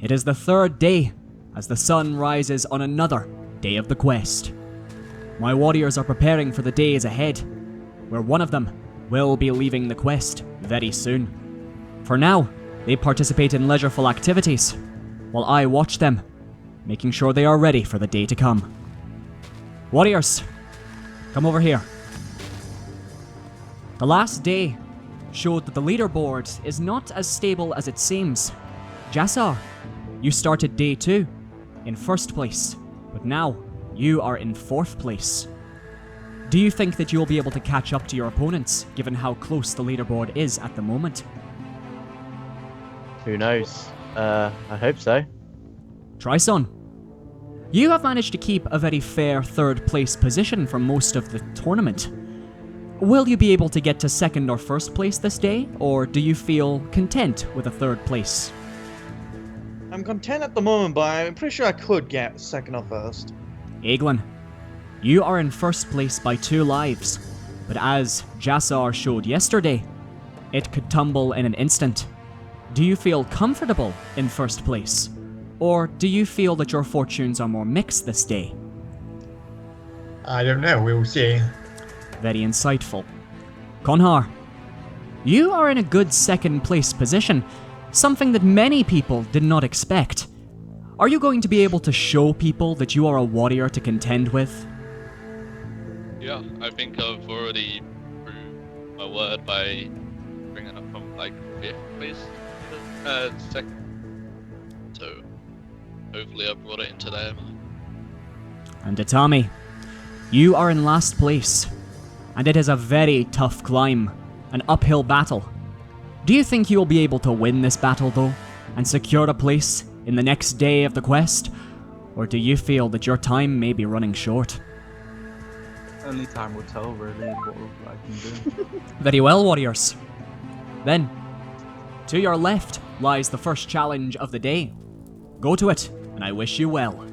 It is the third day, as the sun rises on another day of the quest. My warriors are preparing for the days ahead, where one of them will be leaving the quest very soon. For now, they participate in leisureful activities, while I watch them, making sure they are ready for the day to come. Warriors, come over here. The last day showed that the leaderboard is not as stable as it seems. Jassar, you started day 2 in first place, but now you are in 4th place. Do you think that you will be able to catch up to your opponents, given how close the leaderboard is at the moment? Who knows? I hope so. Trison, you have managed to keep a very fair 3rd place position for most of the tournament. Will you be able to get to 2nd or 1st place this day, or do you feel content with a 3rd place? I'm content at the moment, but I'm pretty sure I could get 2nd or 1st. Aiglin, you are in 1st place by 2 lives, but as Jassar showed yesterday, it could tumble in an instant. Do you feel comfortable in 1st place, or do you feel that your fortunes are more mixed this day? I don't know, we'll see. Very insightful. Conhar, you are in a good 2nd place position, something that many people did not expect. Are you going to be able to show people that you are a warrior to contend with? Yeah, I think I've already proved my word by bringing up from like 5th place to 2nd. So hopefully I brought it into them. And Tami, you are in last place, and it is a very tough climb, an uphill battle. Do you think you will be able to win this battle though, and secure a place in the next day of the quest? Or do you feel that your time may be running short? Only time will tell, really, what I can do. Very well, warriors. Then, to your left lies the first challenge of the day. Go to it, and I wish you well.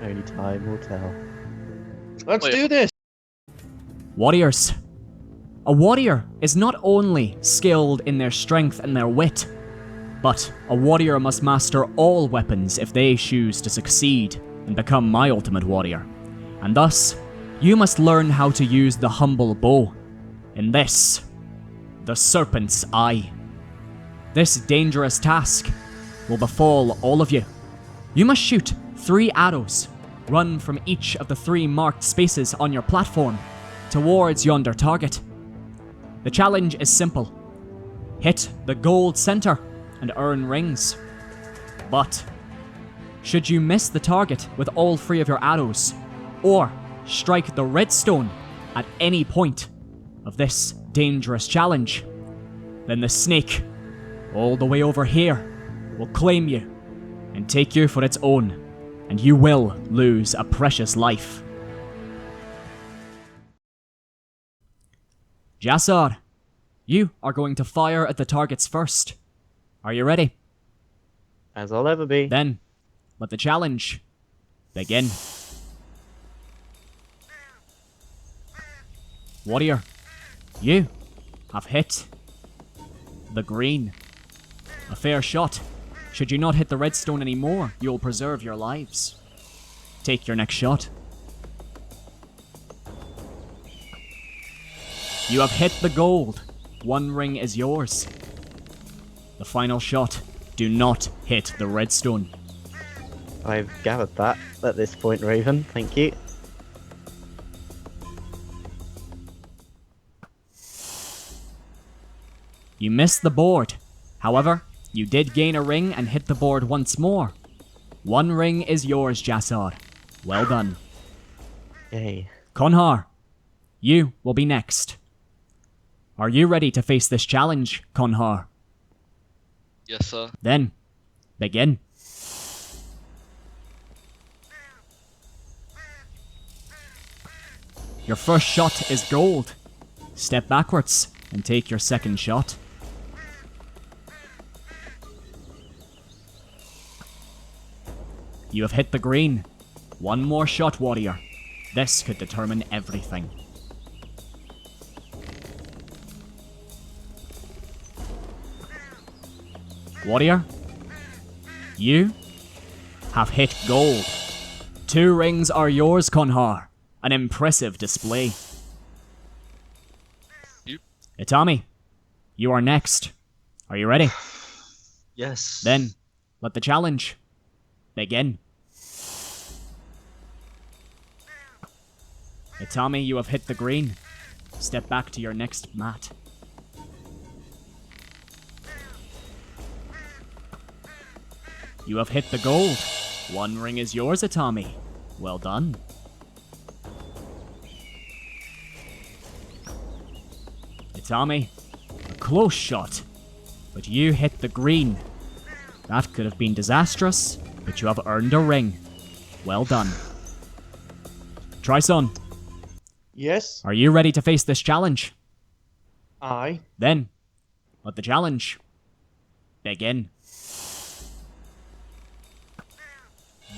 Only time will tell. Let's do this! Warriors. A warrior is not only skilled in their strength and their wit, but a warrior must master all weapons if they choose to succeed and become my ultimate warrior. And thus, you must learn how to use the humble bow. In this, the Serpent's Eye. This dangerous task will befall all of you. You must shoot 3 arrows, run from each of the 3 marked spaces on your platform towards yonder target. The challenge is simple. Hit the gold center and earn rings. But should you miss the target with all 3 of your arrows, or strike the redstone at any point of this dangerous challenge, then the snake, all the way over here, will claim you and take you for its own, and you will lose a precious life. Jassar, you are going to fire at the targets first. Are you ready? As I'll ever be. Then, let the challenge begin. Warrior, you have hit the green. A fair shot. Should you not hit the redstone anymore, you will preserve your lives. Take your next shot. You have hit the gold. 1 ring is yours. The final shot. Do not hit the redstone. I've gathered that at this point, Raven. Thank you. You missed the board. However, you did gain a ring and hit the board once more. 1 ring is yours, Jassar. Well done. Yay. Conhar, you will be next. Are you ready to face this challenge, Conhar? Yes, sir. Then, begin. Your first shot is gold. Step backwards and take your second shot. You have hit the green. 1 more shot, warrior. This could determine everything. Warrior, You have hit gold. 2 rings are yours, Conhar. An impressive display. You. Itami, you are next. Are you ready? Yes. Then, let the challenge begin. Itami, you have hit the green. Step back to your next mat. You have hit the gold. 1 ring is yours, Itami. Well done. Itami, a close shot, but you hit the green. That could have been disastrous, but you have earned a ring. Well done. Tryson, Yes, are you ready to face this challenge? I. Then, let the challenge begin.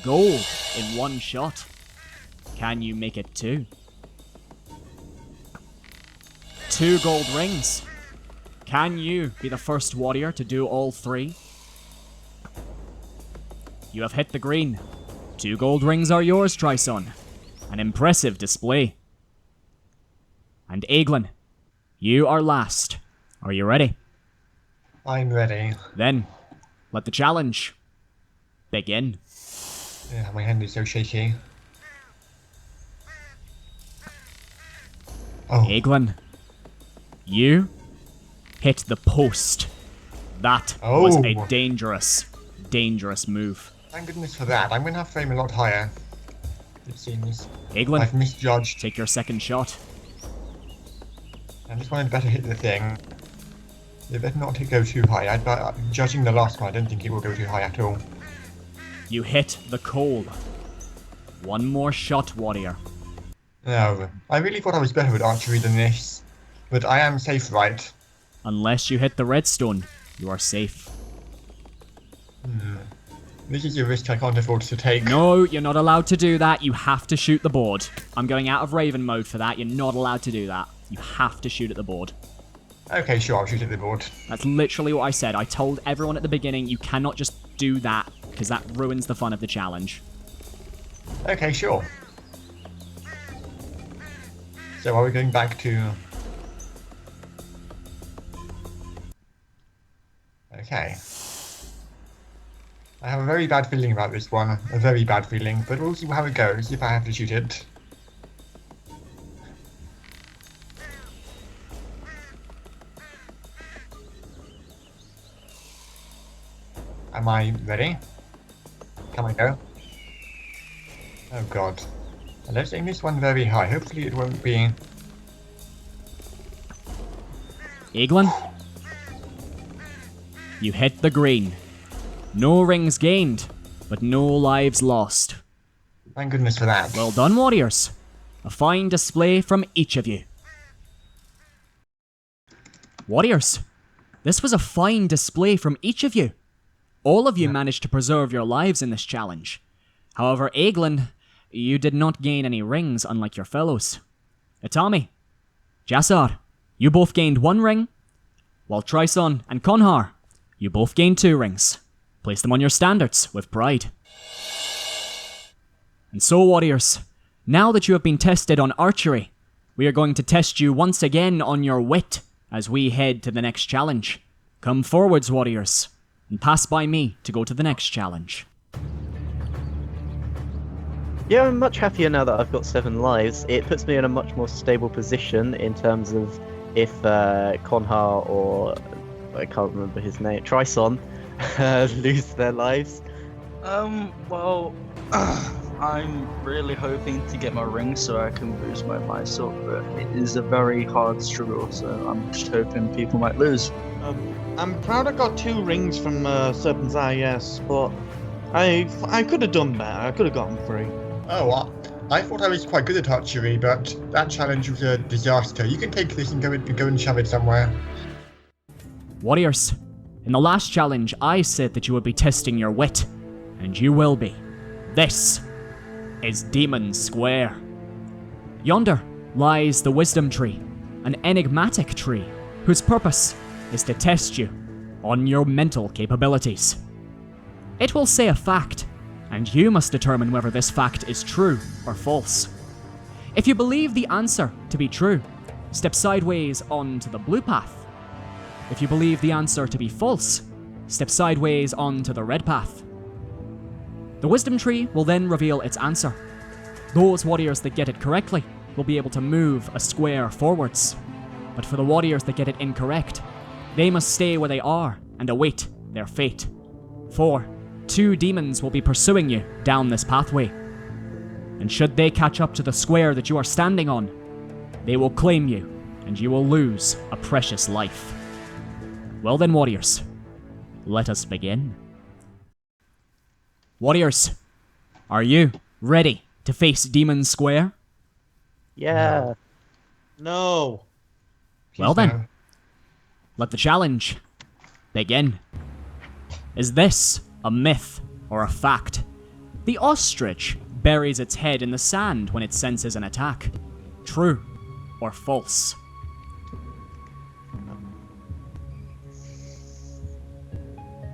Gold in 1 shot. Can you make it 2? 2 gold rings. Can you be the first warrior to do all 3? You have hit the green. 2 gold rings are yours, Tryson. An impressive display. And Aiglin, you are last. Are you ready? I'm ready. Then, let the challenge begin. Yeah, my hand is so shaky. Oh, Aiglin, you hit the post. That was a Oh. dangerous, dangerous move. thank goodness for that. I'm going to have to aim a lot higher, it seems. Aiglin, I've misjudged. take your second shot. I just wanted to better hit the thing. It better not go too high. Judging the last one, I don't think it will go too high at all. You hit the coal. 1 more shot, warrior. No, I really thought I was better at archery than this. But I am safe, right? Unless you hit the redstone, you are safe. This is a risk I can't afford to take. No, you're not allowed to do that. You have to shoot the board. I'm going out of Raven mode for that. You're not allowed to do that. You have to shoot at the board. Okay, sure, I'll shoot at the board. That's literally what I said. I told everyone at the beginning, you cannot just do that, because that ruins the fun of the challenge. Okay, sure. So are we going back to... Okay. I have a very bad feeling about this one. A very bad feeling, but we'll see how it goes if I have to shoot it. Am I ready? Can I go? Oh god. Let's aim this one very high. Hopefully it won't be... Aiglin, you hit the green. No rings gained, but no lives lost. Thank goodness for that. Well done, warriors. A fine display from each of you. Warriors, this was a fine display from each of you. All of you managed to preserve your lives in this challenge. However, Aiglin, you did not gain any rings unlike your fellows. Itami, Jassar, you both gained 1 ring, while Tryson and Conhar, you both gained 2 rings. Place them on your standards with pride. And so, warriors, now that you have been tested on archery, we are going to test you once again on your wit as we head to the next challenge. Come forwards, warriors, and pass by me to go to the next challenge. Yeah, I'm much happier now that I've got 7 lives. It puts me in a much more stable position in terms of if Conhar or I can't remember his name, Tryson, lose their lives. Well, I'm really hoping to get my ring so I can boost my mice up, but it is a very hard struggle, so I'm just hoping people might lose. I'm proud I got 2 rings from Serpent's Eye, yes, but I could have done better. I could have gotten 3. Oh, I thought I was quite good at archery, but that challenge was a disaster. You can take this and go and shove it somewhere. Warriors, in the last challenge, I said that you would be testing your wit, and you will be. This is Demon Square. Yonder lies the Wisdom Tree, an enigmatic tree whose purpose is to test you on your mental capabilities. It will say a fact, and you must determine whether this fact is true or false. If you believe the answer to be true, step sideways onto the blue path. If you believe the answer to be false, step sideways onto the red path. The wisdom tree will then reveal its answer. Those warriors that get it correctly will be able to move a square forwards. But for the warriors that get it incorrect, they must stay where they are and await their fate. For 2 demons will be pursuing you down this pathway. And should they catch up to the square that you are standing on, they will claim you and you will lose a precious life. Well then, warriors, let us begin. Warriors, are you ready to face Demon Square? Yeah. No. Well Please then, no. let the challenge begin. Is this a myth or a fact? The ostrich buries its head in the sand when it senses an attack. True or false?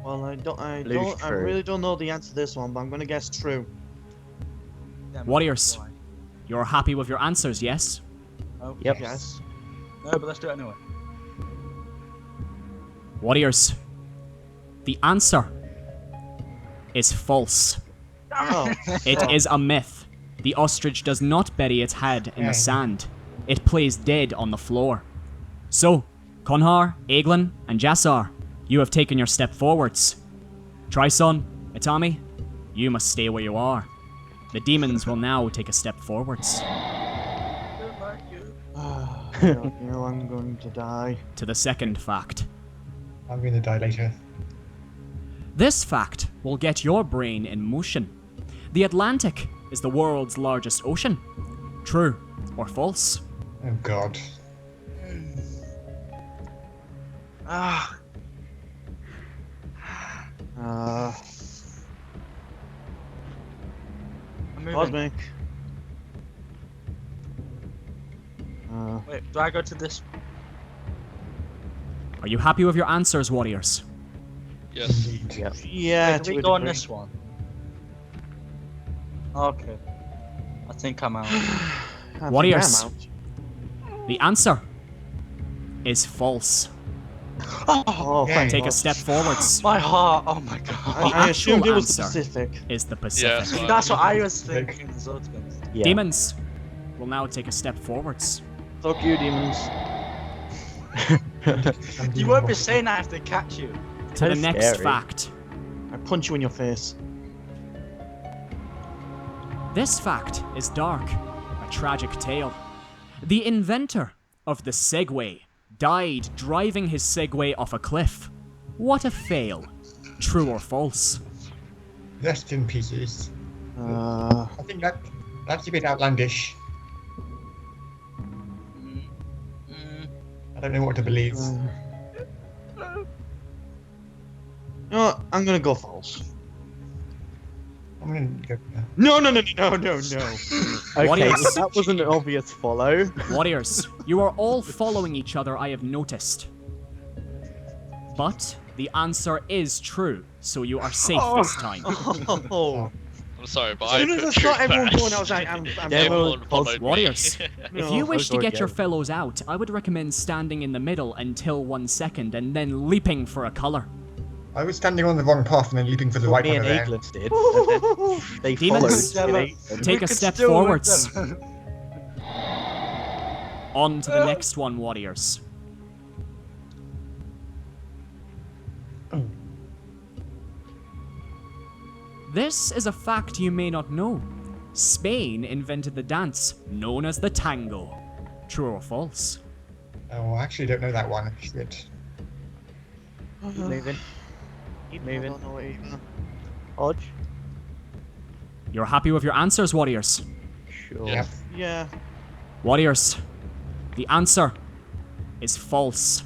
Well, I Blue's true. really don't know the answer to this one, but I'm gonna guess true. Warriors, you're happy with your answers, yes? Oh, Yep. Yes. No, but let's do it anyway. Warriors, the answer is false. Oh. It is a myth. The ostrich does not bury its head in the sand. It plays dead on the floor. So, Conhar, Aiglin, and Jassar, you have taken your step forwards. Trison, Itami, you must stay where you are. The demons will now take a step forwards. I'm going to die. To the second fact. I'm gonna die later. This fact will get your brain in motion. The Atlantic is the world's largest ocean. True or false? Oh god. Ah, Uh, I'm moving. Cosmic. Wait, do I go to this? Are you happy with your answers, warriors? Yes. Indeed. Yep. Yeah. Wait, do we to a go on degree. this one? Okay. I think I'm out. I think Warriors. I'm out. The answer is false. Oh, Yeah. thank Take a God. step forwards. My heart, oh my god. I actual assumed it was the answer. Pacific. Is the Yeah, Pacific. That's what I was thinking as well, to be honest. Yeah. Demons will now take a step forwards. Fuck you, demons. You won't be saying that if they catch you. To the That's next scary. fact. I punch you in your face. This fact is dark, a tragic tale. The inventor of the segway died driving his segway off a cliff. What a fail. True or false? Rest in pieces. Uh, I think that's a bit outlandish. I don't know what to believe. you know what? I'm gonna go false. I'm gonna go. No. Okay, Warriors. that wasn't an obvious follow. Warriors, you are all following each other, I have noticed. But the answer is true, so you are safe this time. Oh. I'm sorry, but As soon I as I put saw truth everyone first. going, I was like, I'm Yeah, Everyone well, followed me. Warriors, if No, you wish to go get your again. fellows out, I would recommend standing in the middle until 1 second and then leaping for a colour. I was standing on the wrong path and then leaping for the What right me one and there. Aiglin did. And then they Demons. followed. Never. in Aiglin. Take We a could step still win forwards. them. On to the next one, warriors. This is a fact you may not know. Spain invented the dance known as the tango. True or false? Oh, I actually don't know that one. Shit. Keep moving. Keep I moving. don't know it either. Hodge. You're happy with your answers, warriors? Sure. Yes. Yeah. Warriors, the answer is false.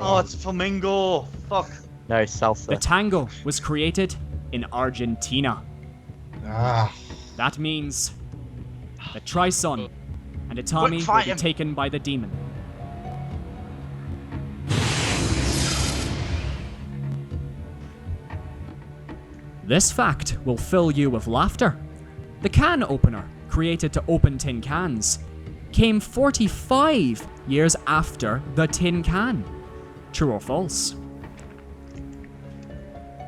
Oh, it's a flamingo. Fuck. No, The salsa. tango was created in Argentina. Ah. That means that Trison and Itami Quick, will fight be him. taken by the demon. This fact will fill you with laughter. The can opener, created to open tin cans, came 45 years after the tin can. True or false?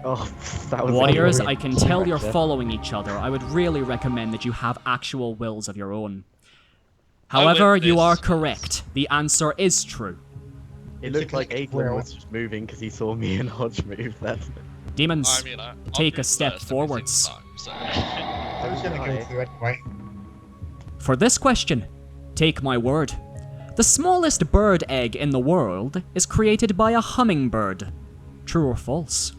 Oh, that was Warriors, really I can tell you're pressure. following each other. I would really recommend that you have actual wills of your own. However, you are correct. The answer is true. It looked like Aiglin was just moving because he saw me and Hodge move then. Demons, I mean, I've take a been step first every forwards. single time, so- I was gonna go through anyway. For this question, take my word. The smallest bird egg in the world is created by a hummingbird. True or false?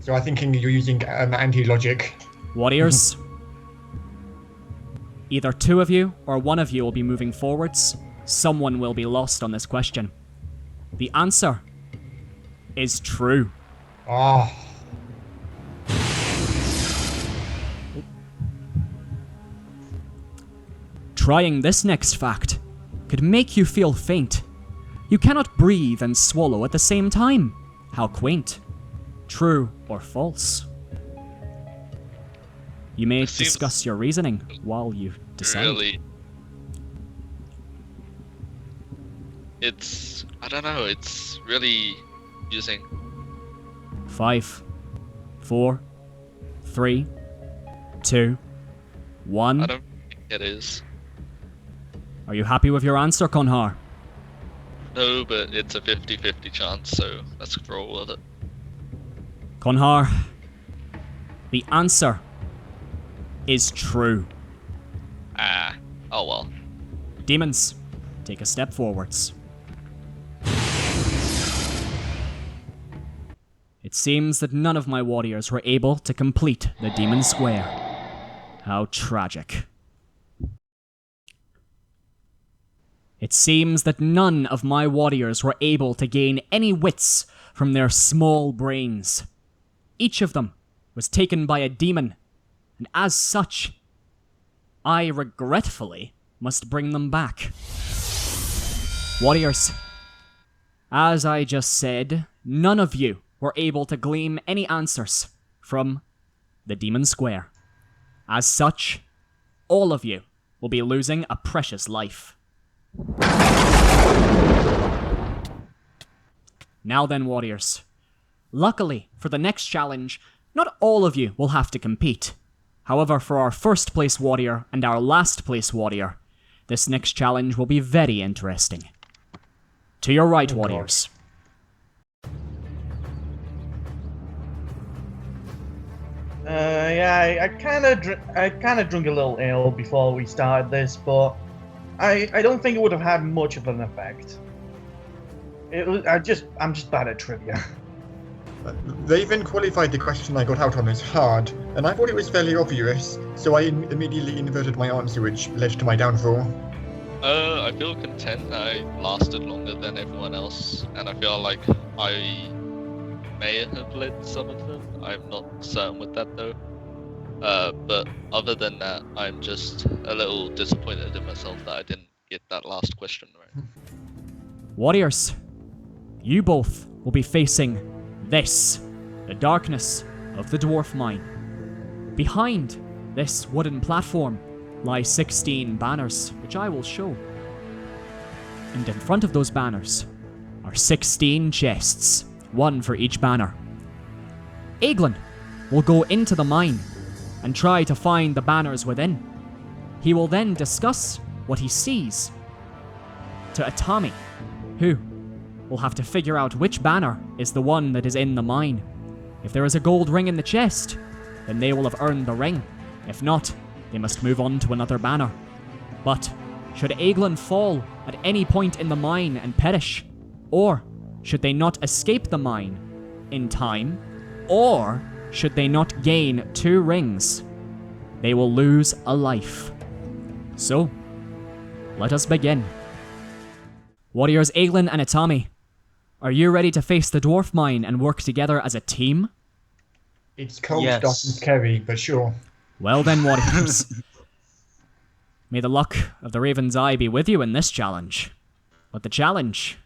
So I'm thinking you're using anti-logic. Warriors, either two of you or one of you will be moving forwards. Someone will be lost on this question. The answer is true. Oh, Trying this next fact could make you feel faint. You cannot breathe and swallow at the same time. How quaint. True or false? You may It seems discuss your reasoning while you decide. Really, I don't know, it's really using. 5, 4, 3, 2, 1. I don't think it is. Are you happy with your answer, Conhar? No, but it's a 50-50 chance, so let's roll with it. Conhar, the answer is true. Ah, oh well. Demons, take a step forwards. It seems that none of my warriors were able to complete the Demon Square. How tragic. It seems that none of my warriors were able to gain any wits from their small brains. Each of them was taken by a demon, and as such, I regretfully must bring them back. Warriors, as I just said, none of you were able to glean any answers from the Demon Square. As such, all of you will be losing a precious life. Now then, warriors. Luckily, for the next challenge, not all of you will have to compete. However, for our first place warrior and our last place warrior, this next challenge will be very interesting. To your right, warriors. Yeah, I kind of drunk a little ale before we started this, but I don't think it would have had much of an effect. I'm just bad at trivia. they even qualified the question I got out on as hard, and I thought it was fairly obvious, so I immediately inverted my answer, which led to my downfall. I feel content I lasted longer than everyone else, and I feel like I may have led some of them. I'm not certain with that though. But other than that, I'm just a little disappointed in myself that I didn't get that last question right. Warriors, you both will be facing this, the darkness of the Dwarf Mine. Behind this wooden platform lie 16 banners, which I will show. And in front of those banners are 16 chests, one for each banner. Aiglin will go into the mine and try to find the banners within. He will then discuss what he sees to a tami, who will have to figure out which banner is the one that is in the mine. If there is a gold ring in the chest, then they will have earned the ring. If not, they must move on to another banner. But should Aiglin fall at any point in the mine and perish, or should they not escape the mine in time, or should they not gain 2 rings, they will lose a life. So, let us begin. Warriors Aiglin and Itami, are you ready to face the Dwarf Mine and work together as a team? It's cold, Yes. dark, and scary, but sure. Well then, warriors. May the luck of the Raven's Eye be with you in this challenge. Let the challenge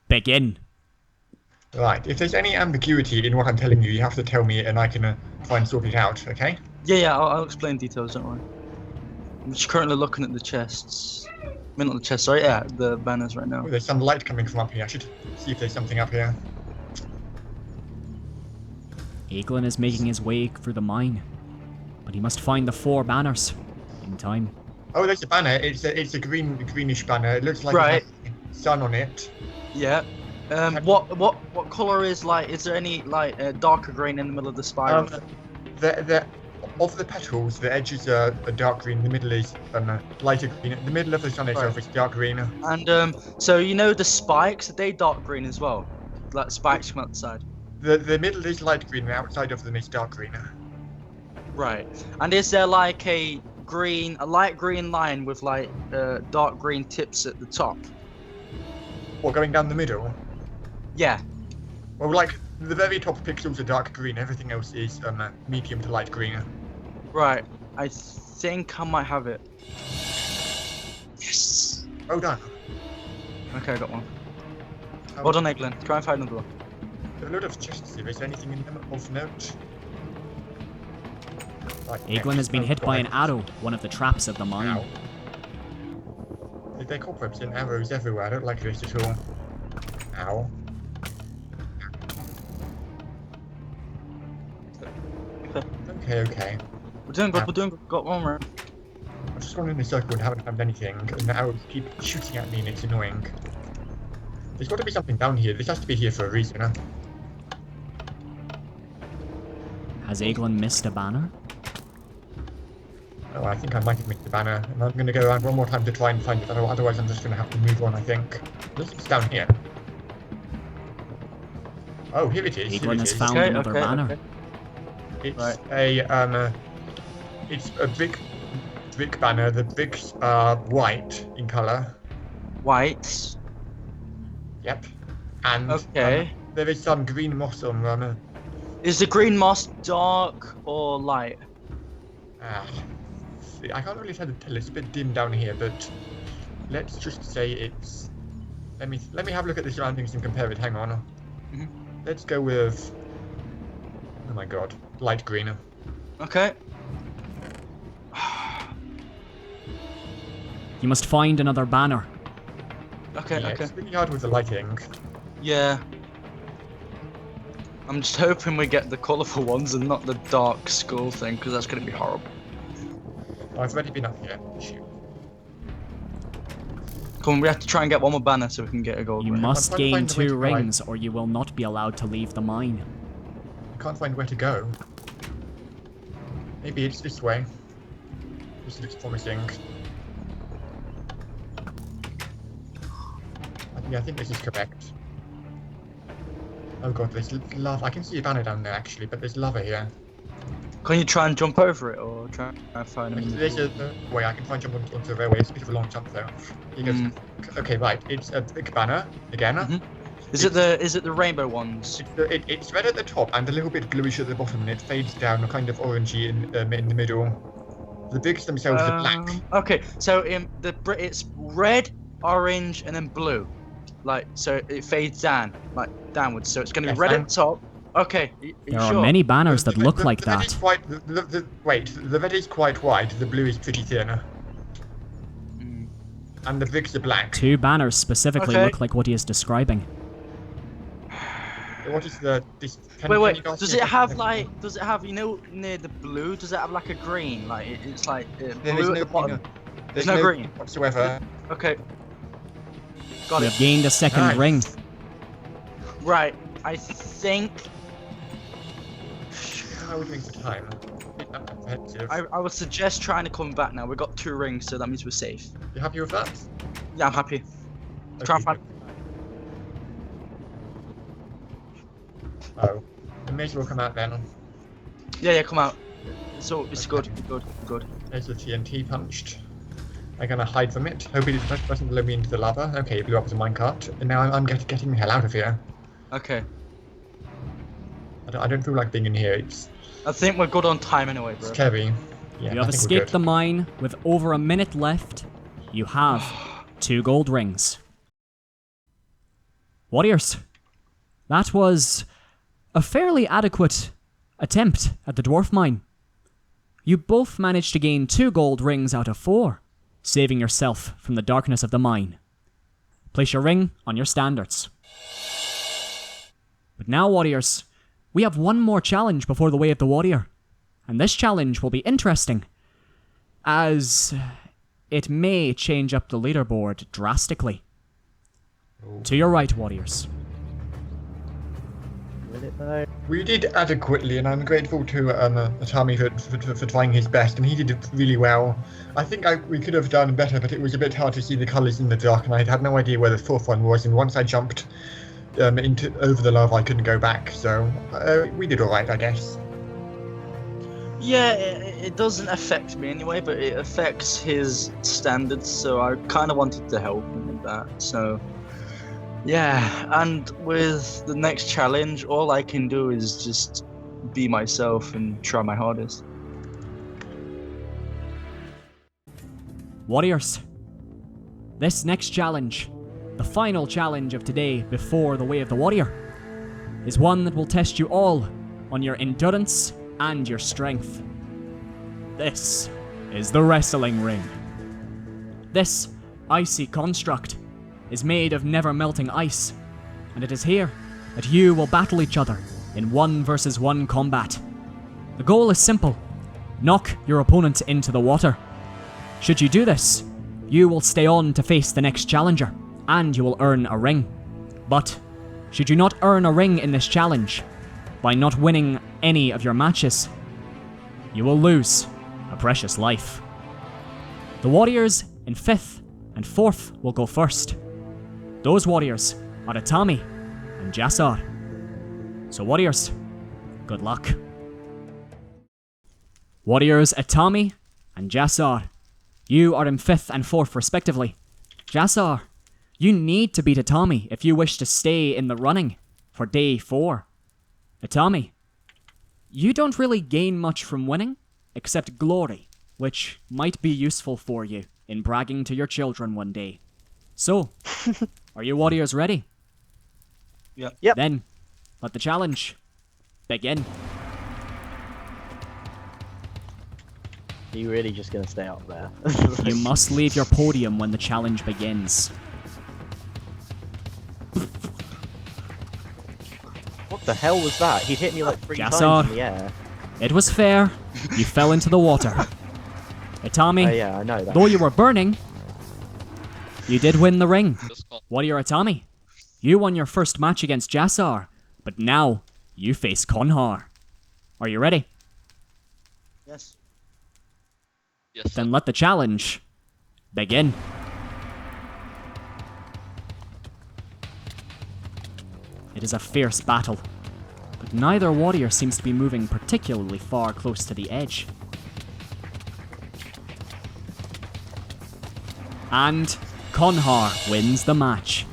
begin. Right, if there's any ambiguity in what I'm telling you, you have to tell me and I can try and sort it out, okay? Yeah, I'll explain details, don't worry. I'm just currently looking at the chests. I mean, not the chests, sorry, yeah, the banners right now. Oh, there's some light coming from up here. I should see if there's something up here. Eaglin is making his way through the mine, but he must find the 4 banners in time. Oh, there's a banner. It's a greenish banner. It looks like Right. it has sun on it. Yeah. What color is like? Is there any like darker green in the middle of the spiral? Of the petals, the edges are dark green. The middle is lighter green. The middle of the sun itself is dark green. And so you know the spikes, are they dark green as well? Like spikes come out the side. The middle is light green. The outside of them is dark green. Right. And is there like a light green line with like dark green tips at the top? Or going down the middle. Yeah. Well, like the very top pixels are dark green. Everything else is medium to light green. Right. I think I might have it. Yes. Oh, done. Okay, I got one. Well done, Eglin. Try and find another one. There are a lot of chests here. Is there anything in them of note? Right, Eaglin has been hit by an arrow, one of the traps of the mine. Ow. There are cobwebs and arrows everywhere. I don't like this at all. Ow. Okay. We're doing good, we're doing good. Got one right. I've just gone in a circle and haven't found anything, and the arrows keep shooting at me and it's annoying. There's got to be something down here. This has to be here for a reason, huh? Has Eaglin missed a banner? Oh, I think I might have missed the banner, and I'm going to go around one more time to try and find it, otherwise I'm just going to have to move on, I think. It's down here. Oh, here it is. Eaglin has found another banner. Okay. It's Right. It's a brick banner. The bricks are white in colour. White. Yep. And Okay. there is some green moss on them. Is the green moss dark or light? I can't really tell. It's a bit dim down here, but let's just say it's. Let me have a look at the surroundings and compare it. Hang on. Mhm. Let's go with. Oh my god, light green. Okay. You must find another banner. Okay, Yeah, okay. it's really hard with the lighting. Yeah. I'm just hoping we get the colourful ones and not the dark skull thing, because that's going to be horrible. Oh, I've already been up here. Shoot. Come on, we have to try and get one more banner so we can get a gold You ring. must I'm trying to gain find a way 2 to rings, or you will not be allowed to leave the mine. I can't find where to go. Maybe it's this way. This looks promising. Yeah, I think this is correct. Oh god, there's lava. I can see a banner down there actually, but there's lava here. Can you try and jump over it, or try and find them? There's a way I can try and jump onto the railway. It's a bit of a long jump though. Here goes. Okay, right. It's a big banner again. Mhm. Is it the rainbow ones? It's red at the top and a little bit bluish at the bottom, and it fades down, kind of orangey in the middle. The bricks themselves are black. Okay, so it's red, orange, and then blue. Like, so it fades down, like downwards. So it's going to be Yes, red at and- the top. Okay, There are many banners that look like the red is that. quite, wait, the red is quite wide. The blue is pretty thin, Mm. and the bricks are black. 2 banners specifically Okay. look like what he is describing. What is this? Wait. Does it have like? Does it have, you know, near the blue? Does it have like a green? Like it's like There blue is at no the bottom. There's no green. whatsoever. Okay. Got You it. have gained a 2nd Nice. ring. Right. I think How are we doing for time? Bit apprehensive. I would suggest trying to come back now. We've got 2 rings, so that means we're safe. You happy with that? Yeah, I'm happy. Try and find. Oh, the maze will come out then. Yeah, come out. So it's Okay. good. There's the TNT punched. I'm gonna hide from it. Hoping it doesn't blow me into the lava. Okay, it blew up as a minecart. And now I'm getting the hell out of here. Okay. I don't feel like being in here. I think we're good on time anyway, bro. It's scary. Yeah, You I have think we're escaped the good. mine with over a minute left. You have 2 gold rings. Warriors, That was a fairly adequate attempt at the Dwarf Mine. You both managed to gain 2 gold rings out of 4, saving yourself from the darkness of the mine. Place your ring on your standards. But now, warriors, we have one more challenge before the Way of the Warrior. And this challenge will be interesting, as it may change up the leaderboard drastically. To your right, warriors. Will it though? We did adequately, and I'm grateful to Tami for trying his best, and he did really well. I think we could have done better, but it was a bit hard to see the colours in the dark, and I had no idea where the fourth one was, and once I jumped over the lava, I couldn't go back, so we did alright, I guess. Yeah, it doesn't affect me anyway, but it affects his standards, so I kind of wanted to help him with that, so... Yeah, and with the next challenge, all I can do is just be myself and try my hardest. Warriors, this next challenge, the final challenge of today before the Way of the Warrior, is one that will test you all on your endurance and your strength. This is the wrestling ring. This icy construct is made of never-melting ice, and it is here that you will battle each other in 1 versus 1 combat. The goal is simple: knock your opponent into the water. Should you do this, you will stay on to face the next challenger, and you will earn a ring. But should you not earn a ring in this challenge, by not winning any of your matches, you will lose a precious life. The warriors in 5th and 4th will go first. Those warriors are Tami and Jassar. So warriors, good luck. Warriors Tami and Jassar, you are in 5th and 4th respectively. Jassar, you need to beat Tami if you wish to stay in the running for day 4. Tami, you don't really gain much from winning, except glory, which might be useful for you in bragging to your children one day. So, are you warriors ready? Yep. Then, let the challenge begin. Are you really just gonna stay up there? You must leave your podium when the challenge begins. What the hell was that? He hit me like 3 Jassar. times in the air. It was fair. You fell into the water. Tami, Oh yeah, I know that. though you were burning, you did win the ring. Just call- Warrior Tami, you won your first match against Jassar, but now you face Conhar. Are you ready? Yes. Yes, sir. Then let the challenge begin. It is a fierce battle, but neither warrior seems to be moving particularly far close to the edge. And Conhar wins the match.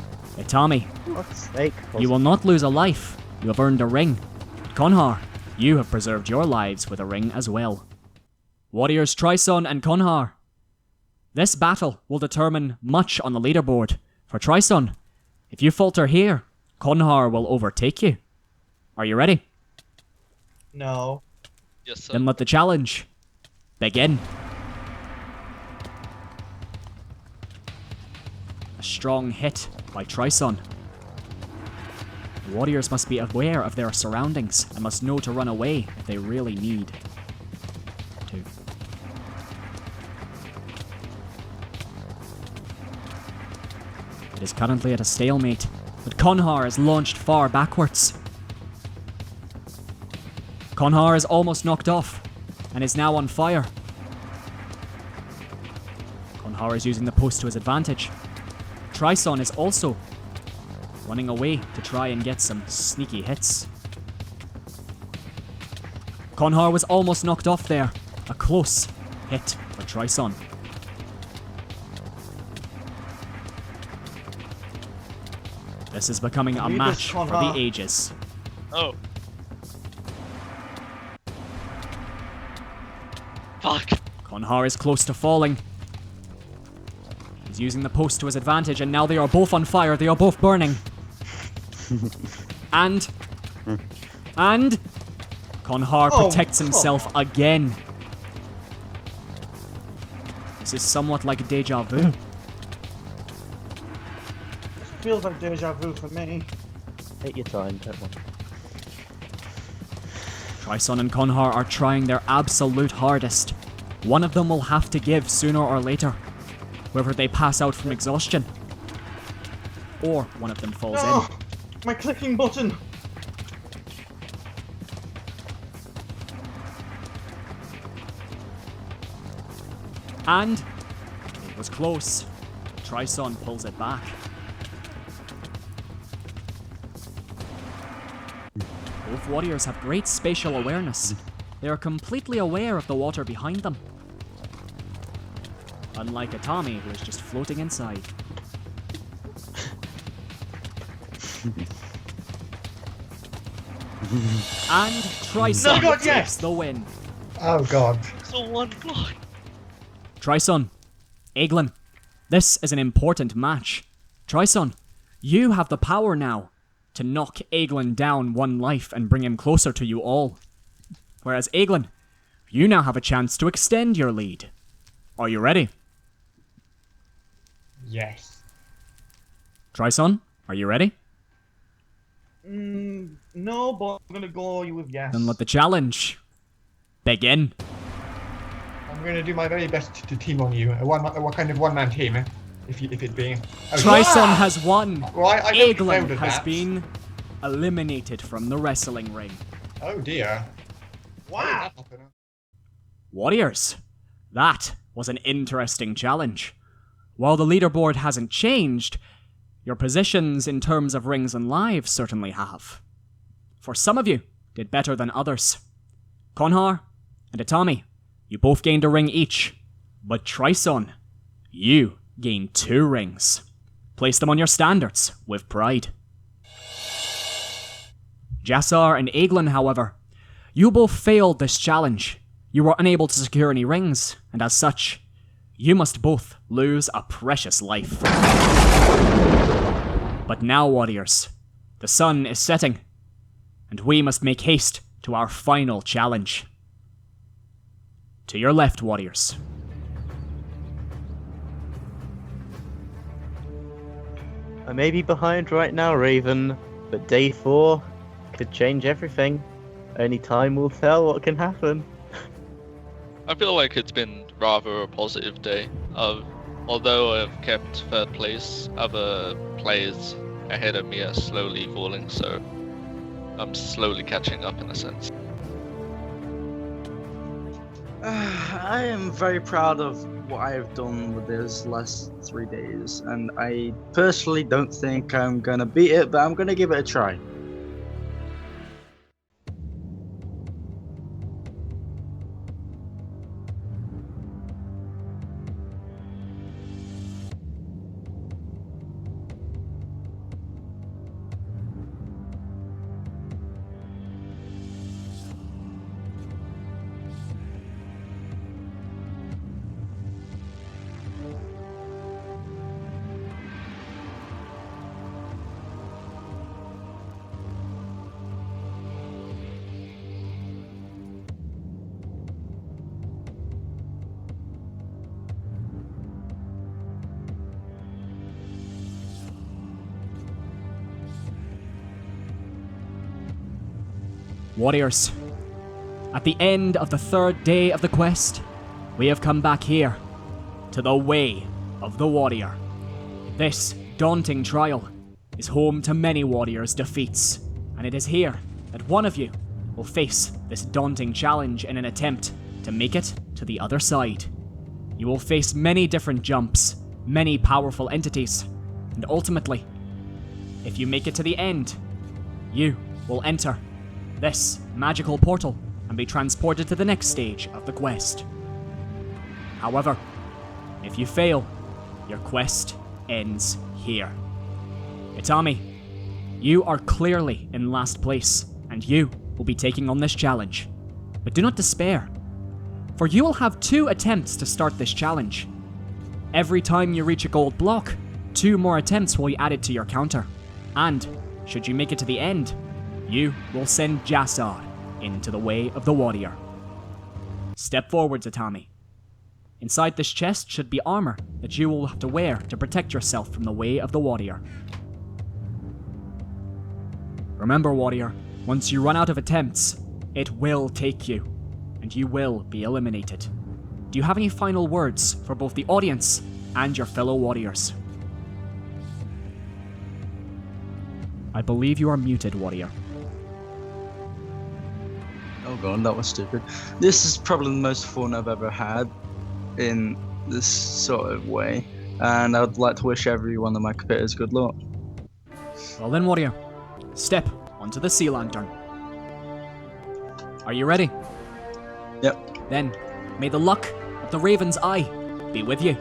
Tami, Fuck's sake. you will not lose a life. You have earned a ring. But Conhar, you have preserved your lives with a ring as well. Warriors Trison and Conhar, this battle will determine much on the leaderboard. For Trison, if you falter here, Conhar will overtake you. Are you ready? No. Yes, sir. Then let the challenge begin. A strong hit by Trison. Warriors must be aware of their surroundings and must know to run away if they really need to. It is currently at a stalemate, but Conhar is launched far backwards. Conhar is almost knocked off and is now on fire. Conhar is using the post to his advantage. Trison is also running away to try and get some sneaky hits. Conhar was almost knocked off there. A close hit for Trison. This is becoming a Leave this, match for the Conhar. ages. Oh. Fuck. Conhar is close to falling. He's using the post to his advantage, and now they are both on fire. They are both burning. And Conhar Oh, protects himself again. This is somewhat like a deja vu. Feels like deja vu for me. Take your time, don't worry. Trison and Conhar are trying their absolute hardest. One of them will have to give sooner or later, whether they pass out from exhaustion, or one of them falls Oh, my clicking button. in. And it was close. Trison pulls it back. Both warriors have great spatial awareness. They are completely aware of the water behind them. Unlike a tami who is just floating inside. And Trison No, God, takes yes! the win. Oh god. So one block. Trison, Aiglin, this is an important match. Trison, you have the power now to knock Aiglin down one life and bring him closer to you all. Whereas Aiglin, you now have a chance to extend your lead. Are you ready? Yes. Trison, are you ready? No, but I'm gonna go with yes. Then let the challenge begin. I'm going to do my very best to team on you. What kind of one-man team, if it be? Oh, Trison has won. Well, I nearly failed Aiglin at has that. been eliminated from the wrestling ring. Oh dear. Why did Wow. that happen? Warriors, that was an interesting challenge. While the leaderboard hasn't changed, your positions in terms of rings and lives certainly have. For some of you, did better than others. Conhar and Atami, you both gained a ring each. But Trison, you gained 2 rings. Place them on your standards with pride. Jassar and Aiglin, however, you both failed this challenge. You were unable to secure any rings, and as such, you must both lose a precious life. But now, warriors, the sun is setting, and we must make haste to our final challenge. To your left, warriors. I may be behind right now, Raven, but day 4 could change everything. Only time will tell what can happen. I feel like it's been rather a positive day. Although I've kept 3rd place, other players ahead of me are slowly falling, so I'm slowly catching up in a sense. I am very proud of what I have done with this last 3 days, and I personally don't think I'm gonna beat it, but I'm gonna give it a try. Warriors, at the end of the 3rd day of the quest, we have come back here, to the Way of the Warrior. This daunting trial is home to many warriors' defeats, and it is here that one of you will face this daunting challenge in an attempt to make it to the other side. You will face many different jumps, many powerful entities, and ultimately, if you make it to the end, you will enter this magical portal and be transported to the next stage of the quest. However, if you fail, your quest ends here. Itami, you are clearly in last place, and you will be taking on this challenge. But do not despair, for you will have 2 attempts to start this challenge. Every time you reach a gold block, 2 more attempts will be added to your counter. And should you make it to the end, you will send Jassar into the way of the warrior. Step forward, Tami. Inside this chest should be armor that you will have to wear to protect yourself from the way of the warrior. Remember, warrior, once you run out of attempts, it will take you, and you will be eliminated. Do you have any final words for both the audience and your fellow warriors? I believe you are muted, warrior. Oh god, that was stupid. This is probably the most fun I've ever had in this sort of way, and I'd like to wish every one of my competitors good luck. Well then, warrior, step onto the sea lantern. Are you ready? Yep. Then, may the luck of the Raven's Eye be with you.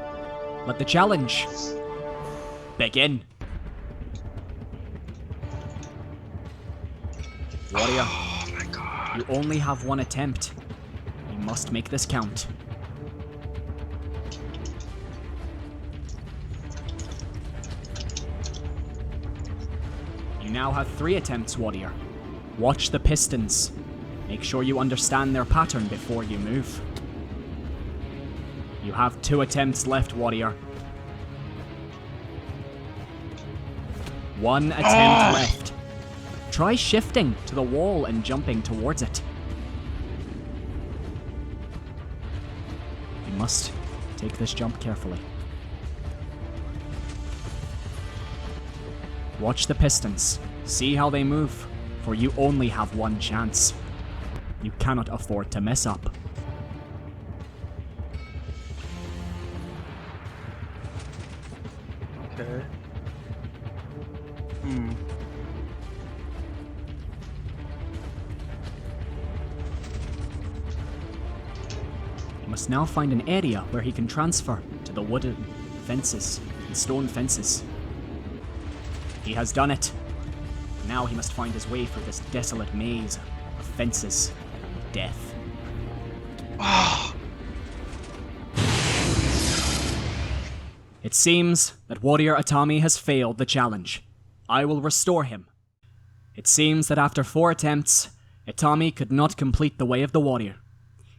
Let the challenge begin. Warrior, Oh my god. you only have one attempt. You must make this count. You now have 3 attempts, warrior. Watch the pistons. Make sure you understand their pattern before you move. You have 2 attempts left, warrior. 1 attempt left. Try shifting to the wall and jumping towards it. You must take this jump carefully. Watch the pistons. See how they move, for you only have 1 chance. You cannot afford to mess up. Okay. You must now find an area where he can transfer to the wooden fences and stone fences. He has done it. Now he must find his way through this desolate maze of fences and death. It seems that Warrior Atami has failed the challenge. I will restore him. It seems that after 4 attempts, Atami could not complete the way of the warrior.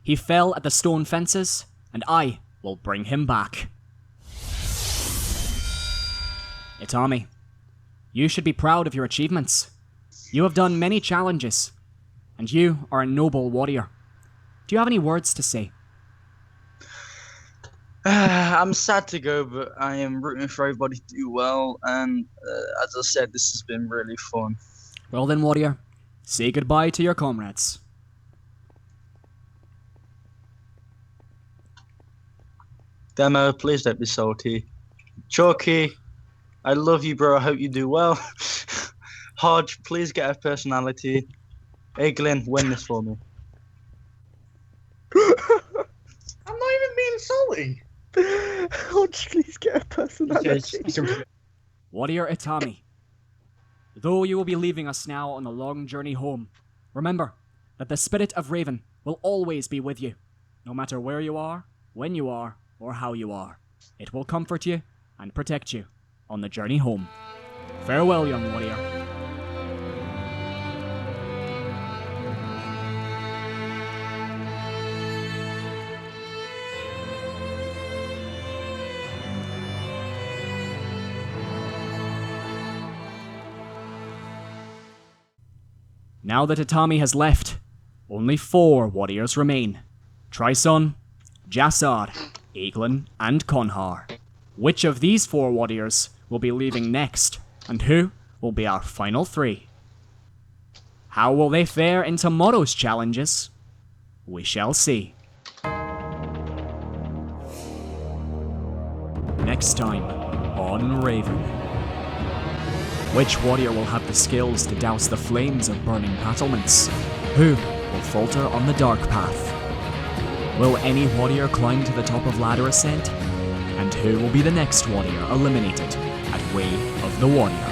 He fell at the stone fences, and I will bring him back. Atami, you should be proud of your achievements. You have done many challenges, and you are a noble warrior. Do you have any words to say? I'm sad to go, but I am rooting for everybody to do well, and as I said, this has been really fun. Well then, warrior, say goodbye to your comrades. Demo, please don't be salty. Chalky, I love you, bro. I hope you do well. Hodge, please get a personality. Eglin, win this for me. I'm not even being salty. Hodge, please get a personality. Warrior Atami, though you will be leaving us now on a long journey home, remember that the spirit of Raven will always be with you, no matter where you are, when you are, or how you are. It will comfort you and protect you on the journey home. Farewell, young warrior. Now that Atami has left, only 4 warriors remain. Trison, Jassar, Eglin, and Conhar. Which of these 4 warriors will be leaving next, and who will be our final 3? How will they fare in tomorrow's challenges? We shall see. Next time on Raven. Which warrior will have the skills to douse the flames of burning battlements? Who will falter on the dark path? Will any warrior climb to the top of ladder ascent? And who will be the next warrior eliminated at Way of the Warrior?